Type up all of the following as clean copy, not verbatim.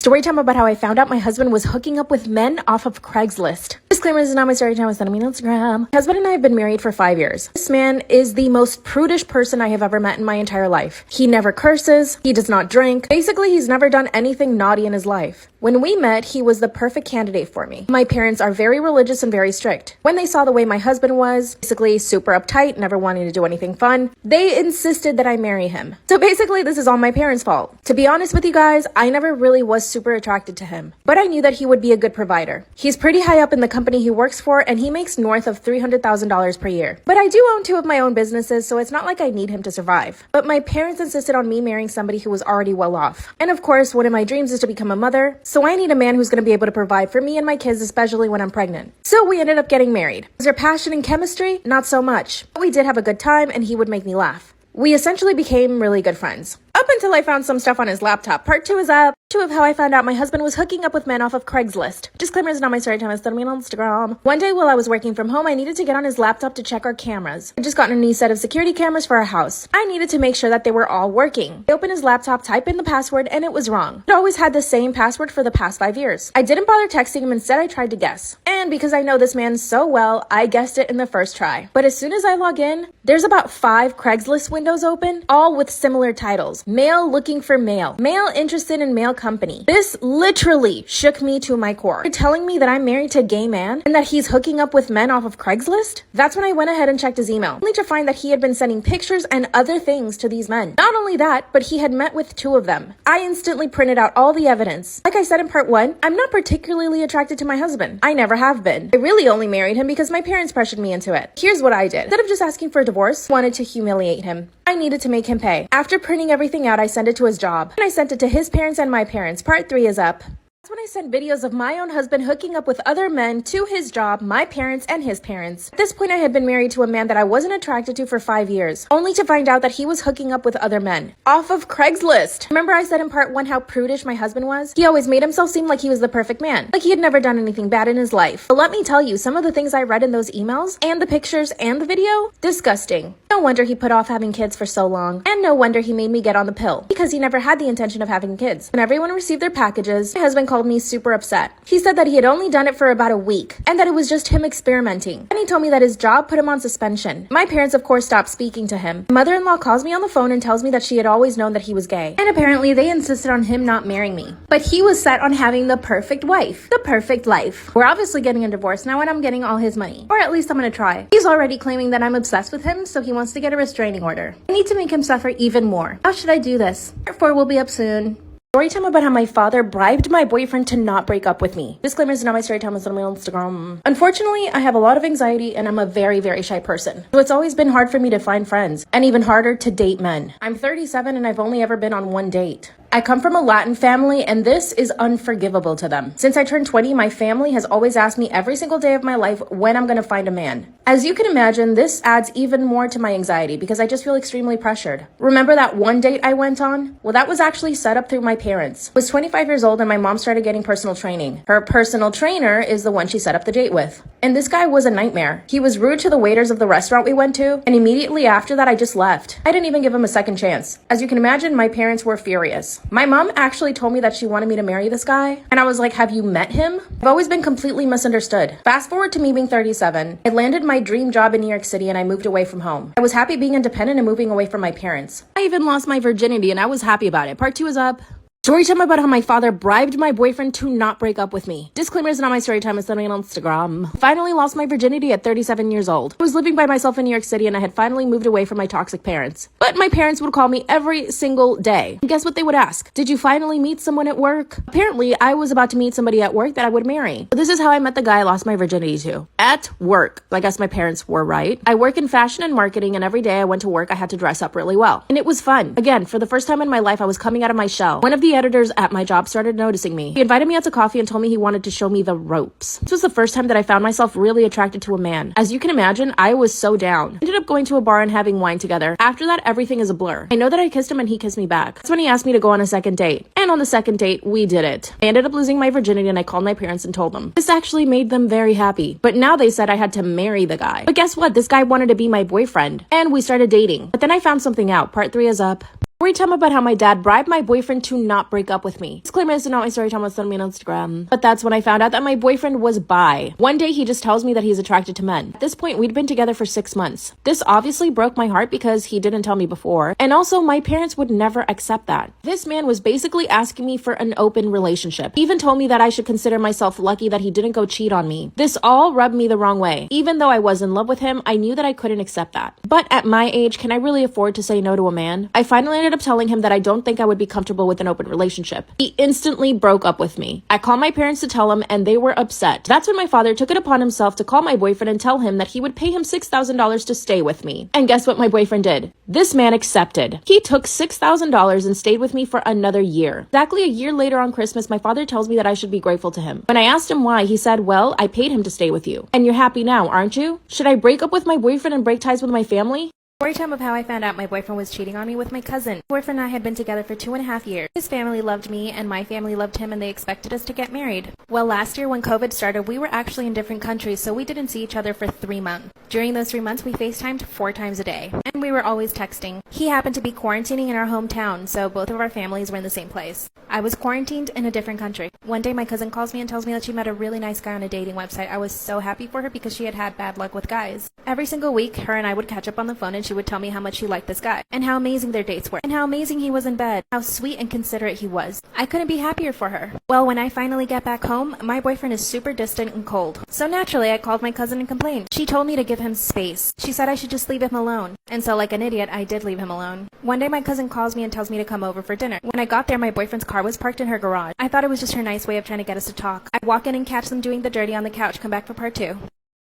Story time about how I found out my husband was hooking up with men off of Craigslist. Disclaimer, this is not my story time. It's not me on Instagram. My husband and I have been married for 5 years. This man is the most prudish person I have ever met in my entire life. He never curses. He does not drink. Basically, he's never done anything naughty in his life. When we met, he was the perfect candidate for me. My parents are very religious and very strict. When they saw the way my husband was, basically super uptight, never wanting to do anything fun, they insisted that I marry him. So basically, this is all my parents' fault. To be honest with you guys, I never really was super attracted to him, but I knew that he would be a good provider. He's pretty high up in the company he works for, and he makes north of $300,000 per year. But I do own 2 of my own businesses, so it's not like I need him to survive. But my parents insisted on me marrying somebody who was already well off. And of course, one of my dreams is to become a mother, so I need a man who's going to be able to provide for me and my kids, especially when I'm pregnant. So we ended up getting married. Was there passion and chemistry? Not so much. But we did have a good time, and he would make me laugh. We essentially became really good friends. Up until I found some stuff on his laptop. Part 2 is up. 2 of how I found out my husband was hooking up with men off of Craigslist. Disclaimer, is not my story time. It's not me on Instagram. One day while I was working from home, I needed to get on his laptop to check our cameras. I just gotten a new set of security cameras for our house. I needed to make sure that they were all working. I opened his laptop, typed in the password, and it was wrong. It always had the same password for the past 5 years. I didn't bother texting him. Instead, I tried to guess. And because I know this man so well, I guessed it in the first try. But as soon as I log in, there's about 5 Craigslist windows open, all with similar titles. Male looking for male. Male interested in male company. This literally shook me to my core. You're telling me that I'm married to a gay man and that he's hooking up with men off of Craigslist? That's when I went ahead and checked his email, only to find that he had been sending pictures and other things to these men. Not only that, but he had met with 2 of them. I instantly printed out all the evidence. Like I said in part 1, I'm not particularly attracted to my husband. I never have been. I really only married him because my parents pressured me into it. Here's what I did. Instead of just asking for a divorce, I wanted to humiliate him. I needed to make him pay. After printing everything out, I sent it to his job. And I sent it to his parents and my parents. Part 3 is up. That's when I sent videos of my own husband hooking up with other men to his job, my parents, and his parents. At this point, I had been married to a man that I wasn't attracted to for 5 years, only to find out that he was hooking up with other men off of Craigslist. Remember I said in part 1 how prudish my husband was? He always made himself seem like he was the perfect man, like he had never done anything bad in his life. But let me tell you, some of the things I read in those emails, and the pictures, and the video, disgusting. No wonder he put off having kids for so long, and no wonder he made me get on the pill, because he never had the intention of having kids. When everyone received their packages, my husband called me super upset. He said that he had only done it for about a week, and that it was just him experimenting. And he told me that his job put him on suspension. My parents, of course, stopped speaking to him. My mother-in-law calls me on the phone and tells me that she had always known that he was gay, and apparently they insisted on him not marrying me. But he was set on having the perfect wife, the perfect life. We're obviously getting a divorce now, and I'm getting all his money, or at least I'm gonna try. He's already claiming that I'm obsessed with him, so he wants to get a restraining order. I need to make him suffer even more. How should I do this? Part 4 will be up soon. Story time about how my father bribed my boyfriend to not break up with me. Disclaimer, is not my story time. It's on my Instagram. Unfortunately, I have a lot of anxiety and I'm a very, very shy person. So it's always been hard for me to find friends and even harder to date men. I'm 37 and I've only ever been on 1 date. I come from a Latin family and this is unforgivable to them. Since I turned 20, my family has always asked me every single day of my life when I'm going to find a man. As you can imagine, this adds even more to my anxiety because I just feel extremely pressured. Remember that 1 date I went on? Well, that was actually set up through my parents. I was 25 years old and my mom started getting personal training. Her personal trainer is the one she set up the date with. And this guy was a nightmare. He was rude to the waiters of the restaurant we went to, and immediately after that I just left. I didn't even give him a second chance. As you can imagine, my parents were furious. My mom actually told me that she wanted me to marry this guy, and I was like, have you met him? I've always been completely misunderstood. Fast forward to me being 37. I landed my dream job in New York City and I moved away from home. I was happy being independent and moving away from my parents. I even lost my virginity and I was happy about it. Part 2 is up. Story time about how my father bribed my boyfriend to not break up with me. Disclaimer, is not my story time. It's on Instagram. Finally lost my virginity at 37 years old. I was living by myself in New York City and I had finally moved away from my toxic parents. But my parents would call me every single day. And guess what they would ask? Did you finally meet someone at work? Apparently, I was about to meet somebody at work that I would marry. But this is how I met the guy I lost my virginity to. At work. I guess my parents were right. I work in fashion and marketing, and every day I went to work, I had to dress up really well. And it was fun. Again, for the first time in my life, I was coming out of my shell. One of the editors at my job started noticing me. He invited me out to coffee and told me he wanted to show me the ropes. This was the first time that I found myself really attracted to a man. As you can imagine, I was so down. Ended up going to a bar and having wine together. After that, everything is a blur. I know that I kissed him and he kissed me back. That's when he asked me to go on a second date. And on the second date, we did it. I ended up losing my virginity and I called my parents and told them. This actually made them very happy. But now they said I had to marry the guy. But guess what? This guy wanted to be my boyfriend. And we started dating. But then I found something out. Part 3 is up. Story time about how my dad bribed my boyfriend to not break up with me. Disclaimer, this is not my story time, send me on Instagram. But that's when I found out that my boyfriend was bi. One day he just tells me that he's attracted to men. At this point, we'd been together for 6 months. This obviously broke my heart because he didn't tell me before. And also, my parents would never accept that. This man was basically asking me for an open relationship. He even told me that I should consider myself lucky that he didn't go cheat on me. This all rubbed me the wrong way. Even though I was in love with him, I knew that I couldn't accept that. But at my age, can I really afford to say no to a man? I finally ended up telling him that I don't think I would be comfortable with an open relationship. He instantly broke up with me. I called my parents to tell him and they were upset. That's when my father took it upon himself to call my boyfriend and tell him that he would pay him $6,000 to stay with me. And guess what my boyfriend did? This man accepted. He took $6,000 and stayed with me for another year. Exactly a year later on Christmas, my father tells me that I should be grateful to him. When I asked him why, he said, well, I paid him to stay with you. And you're happy now, aren't you? Should I break up with my boyfriend and break ties with my family? Story time of how I found out my boyfriend was cheating on me with my cousin. My boyfriend and I had been together for 2.5 years. His family loved me and my family loved him and they expected us to get married. Well, last year when COVID started, we were actually in different countries, so we didn't see each other for 3 months. During those 3 months, we FaceTimed 4 times a day. And we were always texting. He happened to be quarantining in our hometown, so both of our families were in the same place. I was quarantined in a different country. One day my cousin calls me and tells me that she met a really nice guy on a dating website. I was so happy for her because she had had bad luck with guys. Every single week, her and I would catch up on the phone and she would tell me how much she liked this guy, and how amazing their dates were, and how amazing he was in bed, how sweet and considerate he was. I couldn't be happier for her. Well, when I finally get back home, my boyfriend is super distant and cold. So naturally, I called my cousin and complained. She told me to give him space. She said I should just leave him alone. And so like an idiot, I did leave him alone. One day my cousin calls me and tells me to come over for dinner. When I got there, my boyfriend's car was parked in her garage. I thought it was just her nice way of trying to get us to talk. I walk in and catch them doing the dirty on the couch. Come back for part 2.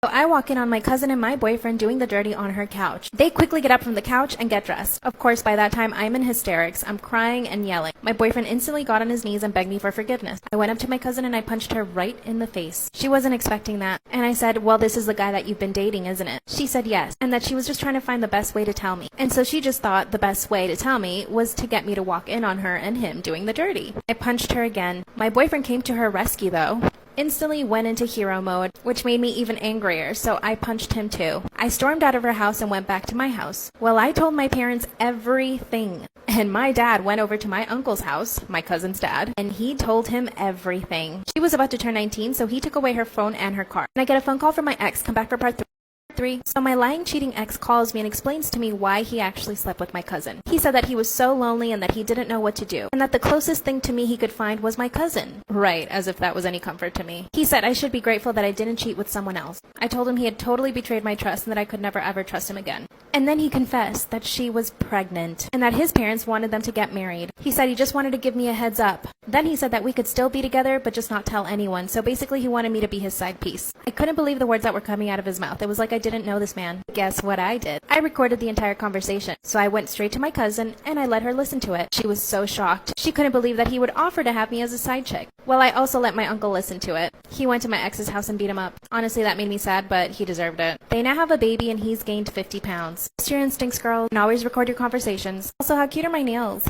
So I walk in on my cousin and my boyfriend doing the dirty on her couch. They quickly get up from the couch and get dressed. Of course, by that time, I'm in hysterics. I'm crying and yelling. My boyfriend instantly got on his knees and begged me for forgiveness. I went up to my cousin and I punched her right in the face. She wasn't expecting that. And I said, well, this is the guy that you've been dating, isn't it? She said yes, and that she was just trying to find the best way to tell me. And so she just thought the best way to tell me was to get me to walk in on her and him doing the dirty. I punched her again. My boyfriend came to her rescue, though. Instantly went into hero mode, which made me even angrier, so I punched him too. I stormed out of her house and went back to my house. Well, I told my parents everything. And my dad went over to my uncle's house, my cousin's dad, and he told him everything. She was about to turn 19, so he took away her phone and her car. And I get a phone call from my ex, come back for part 3. So my lying, cheating ex calls me and explains to me why he actually slept with my cousin. He said that he was so lonely and that he didn't know what to do, and that the closest thing to me he could find was my cousin. Right, as if that was any comfort to me. He said I should be grateful that I didn't cheat with someone else. I told him he had totally betrayed my trust and that I could never ever trust him again. And then he confessed that she was pregnant and that his parents wanted them to get married. He said he just wanted to give me a heads up. Then he said that we could still be together but just not tell anyone, so basically he wanted me to be his side piece. I couldn't believe the words that were coming out of his mouth. It was like I didn't know this man. Guess what I did? I recorded the entire conversation. So I went straight to my cousin and I let her listen to it. She was so shocked. She couldn't believe that he would offer to have me as a side chick. Well, I also let my uncle listen to it. He went to my ex's house and beat him up. Honestly, that made me sad, but he deserved it. They now have a baby and he's gained 50 pounds. Trust your instincts, girl, and always record your conversations. Also, how cute are my nails?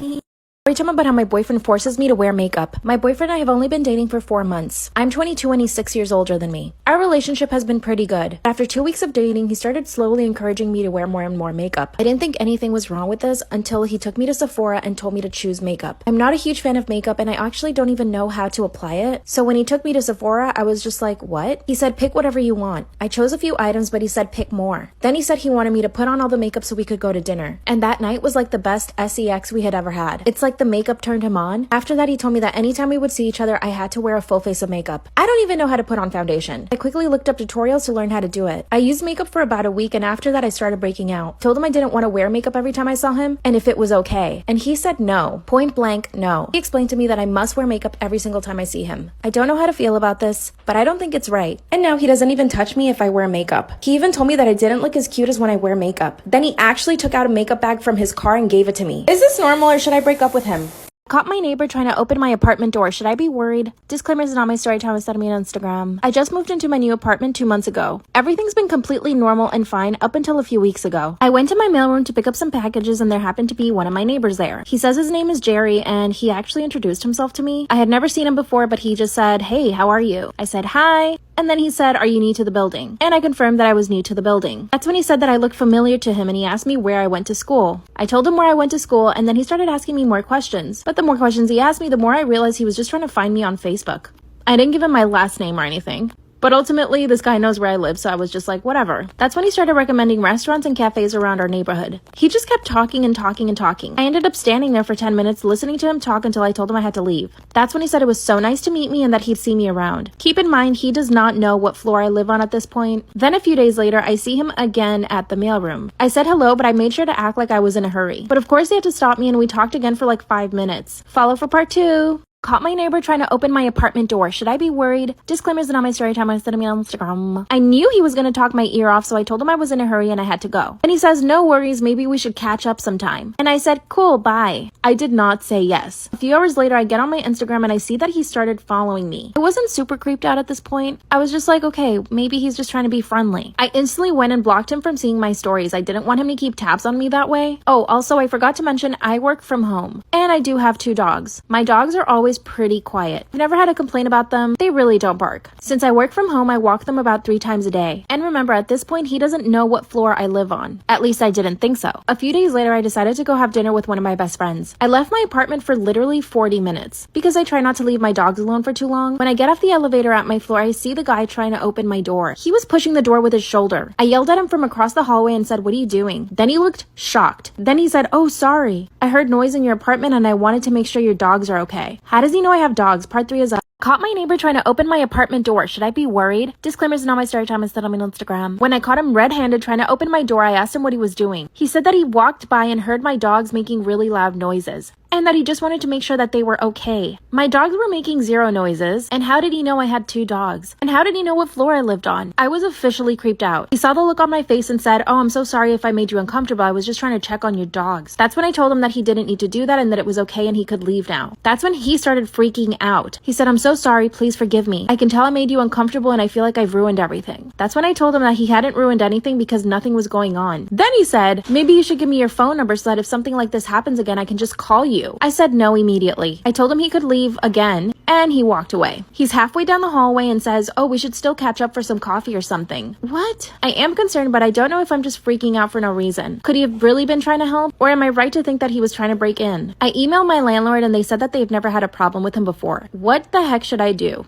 Story time about how my boyfriend forces me to wear makeup. My boyfriend and I have only been dating for 4 months. I'm 22 and he's 6 years older than me. Our relationship has been pretty good. After 2 weeks of dating, he started slowly encouraging me to wear more and more makeup. I didn't think anything was wrong with this until he took me to Sephora and told me to choose makeup. I'm not a huge fan of makeup and I actually don't even know how to apply it. So when he took me to Sephora, I was just like, what? He said, pick whatever you want. I chose a few items, but he said, pick more. Then he said he wanted me to put on all the makeup so we could go to dinner. And that night was like the best sex we had ever had. It's like the makeup turned him on. After that, he told me that anytime we would see each other, I had to wear a full face of makeup. I don't even know how to put on foundation. I quickly looked up tutorials to learn how to do it. I used makeup for about a week, and after that, I started breaking out. Told him I didn't want to wear makeup every time I saw him, and if it was okay. And he said no. Point blank, no. He explained to me that I must wear makeup every single time I see him. I don't know how to feel about this, but I don't think it's right. And now he doesn't even touch me if I wear makeup. He even told me that I didn't look as cute as when I wear makeup. Then he actually took out a makeup bag from his car and gave it to me. Is this normal or should I break up with him? Caught my neighbor trying to open my apartment door. Should I be worried? Disclaimer, is not my story time. Send me on Instagram. I just moved into my new apartment 2 months ago. Everything's been completely normal and fine up until a few weeks ago. I went to my mailroom to pick up some packages and there happened to be one of my neighbors there. He says his name is Jerry and he actually introduced himself to me. I had never seen him before, but he just said, hey, how are you? I said, hi. And then he said, are you new to the building? And I confirmed that I was new to the building. That's when he said that I looked familiar to him and he asked me where I went to school. I told him where I went to school and then he started asking me more questions. But the more questions he asked me, the more I realized he was just trying to find me on Facebook. I didn't give him my last name or anything. But ultimately, this guy knows where I live, so I was just like, whatever. That's when he started recommending restaurants and cafes around our neighborhood. He just kept talking and talking and talking. I ended up standing there for 10 minutes listening to him talk until I told him I had to leave. That's when he said it was so nice to meet me and that he'd see me around. Keep in mind, he does not know what floor I live on at this point. Then a few days later, I see him again at the mailroom. I said hello, but I made sure to act like I was in a hurry. But of course, he had to stop me and we talked again for like 5 minutes. Follow for part 2. Caught my neighbor trying to open my apartment door. Should I be worried? Disclaimers and on my story time I sent me on Instagram. I knew he was going to talk my ear off, so I told him I was in a hurry and I had to go. And he says, no worries, maybe we should catch up sometime. And I said, cool, bye. I did not say yes. A few hours later, I get on my Instagram and I see that he started following me. I wasn't super creeped out at this point. I was just like, okay, maybe he's just trying to be friendly. I instantly went and blocked him from seeing my stories. I didn't want him to keep tabs on me that way. Oh, also, I forgot to mention I work from home. And I do have 2 dogs. My dogs are always pretty quiet. I've never had a complaint about them. They really don't bark. Since I work from home, I walk them about 3 times a day. And remember, at this point, he doesn't know what floor I live on. At least I didn't think so. A few days later, I decided to go have dinner with one of my best friends. I left my apartment for literally 40 minutes because I try not to leave my dogs alone for too long. When I get off the elevator at my floor, I see the guy trying to open my door. He was pushing the door with his shoulder. I yelled at him from across the hallway and said, what are you doing? Then he looked shocked. Then he said, oh, sorry. I heard noise in your apartment and I wanted to make sure your dogs are okay. How does he know I have dogs? Part 3 is up. Caught my neighbor trying to open my apartment door. Should I be worried? Disclaimers and on my story time instead on my Instagram. When I caught him red-handed trying to open my door, I asked him what he was doing. He said that he walked by and heard my dogs making really loud noises. And that he just wanted to make sure that they were okay. My dogs were making 0 noises. And how did he know I had 2 dogs? And how did he know what floor I lived on? I was officially creeped out. He saw the look on my face and said, oh, I'm so sorry if I made you uncomfortable. I was just trying to check on your dogs. That's when I told him that he didn't need to do that and that it was okay and he could leave now. That's when he started freaking out. He said, I'm so sorry. Please forgive me. I can tell I made you uncomfortable and I feel like I've ruined everything. That's when I told him that he hadn't ruined anything because nothing was going on. Then he said, maybe you should give me your phone number so that if something like this happens again, I can just call you. I said no immediately. I told him he could leave again and he walked away. He's halfway down the hallway and says, oh, we should still catch up for some coffee or something. What? I am concerned, but I don't know if I'm just freaking out for no reason. Could he have really been trying to help? Or am I right to think that he was trying to break in? I emailed my landlord and they said that they've never had a problem with him before. What the heck should I do?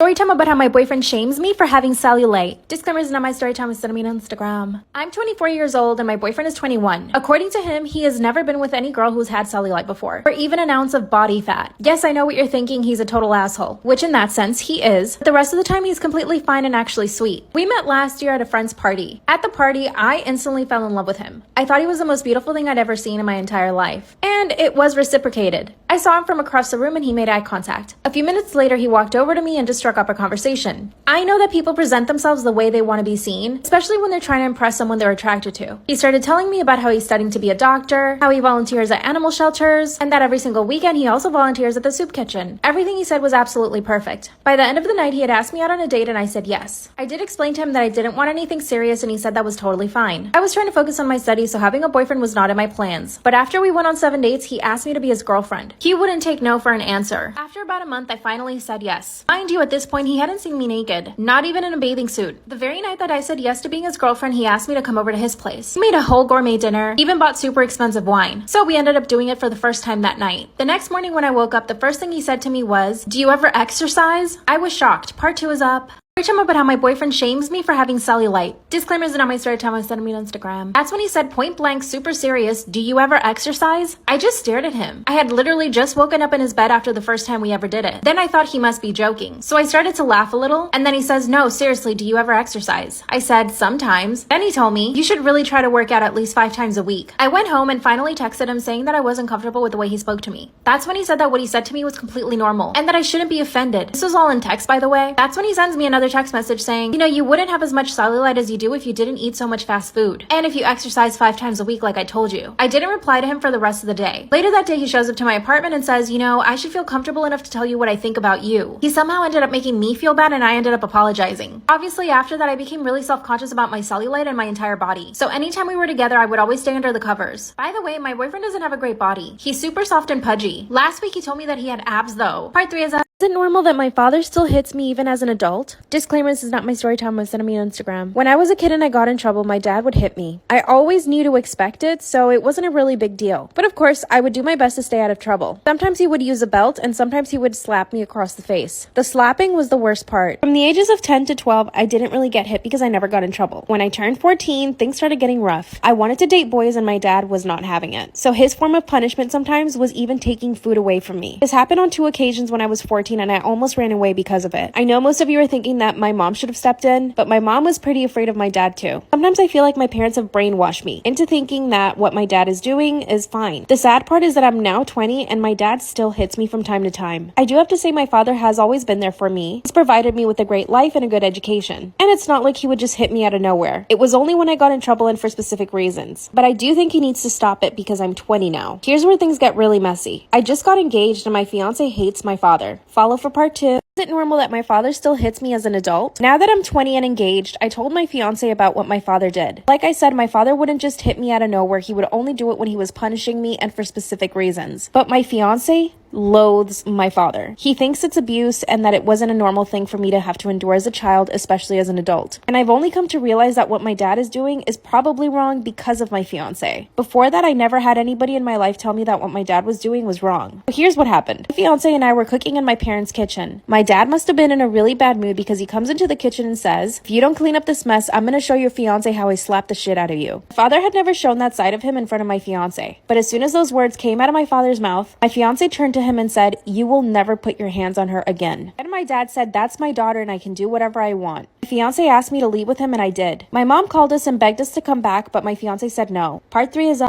Story time about how my boyfriend shames me for having cellulite. Disclaimers not my story time is sending me on Instagram. I'm 24 years old and my boyfriend is 21. According to him, he has never been with any girl who's had cellulite before, or even an ounce of body fat. Yes, I know what you're thinking, he's a total asshole, which in that sense, he is. But the rest of the time, he's completely fine and actually sweet. We met last year at a friend's party. At the party, I instantly fell in love with him. I thought he was the most beautiful thing I'd ever seen in my entire life. And it was reciprocated. I saw him from across the room and he made eye contact. A few minutes later, he walked over to me and just struck up a conversation. I know that people present themselves the way they want to be seen, especially when they're trying to impress someone they're attracted to. He started telling me about how he's studying to be a doctor, how he volunteers at animal shelters, and that every single weekend he also volunteers at the soup kitchen. Everything he said was absolutely perfect. By the end of the night, he had asked me out on a date and I said yes. I did explain to him that I didn't want anything serious and he said that was totally fine. I was trying to focus on my studies, so having a boyfriend was not in my plans. But after we went on 7 dates, he asked me to be his girlfriend. He wouldn't take no for an answer. After about a month, I finally said yes. Mind you, at this point, he hadn't seen me naked, not even in a bathing suit. The very night that I said yes to being his girlfriend, he asked me to come over to his place. He made a whole gourmet dinner, even bought super expensive wine. So we ended up doing it for the first time that night. The next morning when I woke up, the first thing he said to me was, "Do you ever exercise?" I was shocked. Part 2 is up. Story about how my boyfriend shames me for having cellulite. Disclaimers and on my story time I sent me on Instagram. That's when he said point blank, super serious, "Do you ever exercise?" I just stared at him. I had literally just woken up in his bed after the first time we ever did it. Then I thought he must be joking. So I started to laugh a little, and then he says, "No, seriously, do you ever exercise?" I said, "Sometimes." Then he told me, "You should really try to work out at least 5 times a week." I went home and finally texted him saying that I wasn't comfortable with the way he spoke to me. That's when he said that what he said to me was completely normal, and that I shouldn't be offended. This was all in text, by the way. That's when he sends me another text message saying, you wouldn't have as much cellulite as you do if you didn't eat so much fast food. And if you exercise 5 times a week like I told you. I didn't reply to him for the rest of the day. Later that day, he shows up to my apartment and says, I should feel comfortable enough to tell you what I think about you. He somehow ended up making me feel bad and I ended up apologizing. Obviously, after that, I became really self-conscious about my cellulite and my entire body. So anytime we were together, I would always stay under the covers. By the way, my boyfriend doesn't have a great body. He's super soft and pudgy. Last week, he told me that he had abs though. Part 3 is Is it normal that my father still hits me even as an adult? Disclaimer, this is not my story time. Was sending me on Instagram. When I was a kid and I got in trouble, my dad would hit me. I always knew to expect it, so it wasn't a really big deal. But of course, I would do my best to stay out of trouble. Sometimes he would use a belt and sometimes he would slap me across the face. The slapping was the worst part. From the ages of 10 to 12, I didn't really get hit because I never got in trouble. When I turned 14, things started getting rough. I wanted to date boys and my dad was not having it. So his form of punishment sometimes was even taking food away from me. This happened on 2 occasions when I was 14 and I almost ran away because of it. I know most of you are thinking that my mom should have stepped in, but my mom was pretty afraid of my dad too. Sometimes I feel like my parents have brainwashed me into thinking that what my dad is doing is fine. The sad part is that I'm now 20 and my dad still hits me from time to time. I do have to say my father has always been there for me. He's provided me with a great life and a good education. And it's not like he would just hit me out of nowhere. It was only when I got in trouble and for specific reasons. But I do think he needs to stop it because I'm 20 now. Here's where things get really messy. I just got engaged and my fiance hates my father. Follow for part 2. Is it normal that my father still hits me as an adult? Now that I'm 20 and engaged, I told my fiance about what my father did. Like I said, my father wouldn't just hit me out of nowhere. He would only do it when he was punishing me and for specific reasons. But my fiance loathes my father. He thinks it's abuse and that it wasn't a normal thing for me to have to endure as a child, especially as an adult. And I've only come to realize that what my dad is doing is probably wrong because of my fiance. Before that, I never had anybody in my life tell me that what my dad was doing was wrong. But here's what happened. My fiance and I were cooking in my parents' kitchen. My dad must have been in a really bad mood because he comes into the kitchen and says, "If you don't clean up this mess, I'm gonna show your fiance how I slap the shit out of you." My father had never shown that side of him in front of my fiance. But as soon as those words came out of my father's mouth, my fiance turned to him and said, "You will never put your hands on her again." And my dad said, "That's my daughter and I can do whatever I want." My fiance asked me to leave with him and I did. My mom called us and begged us to come back, but my fiance said no. Part 3 is up.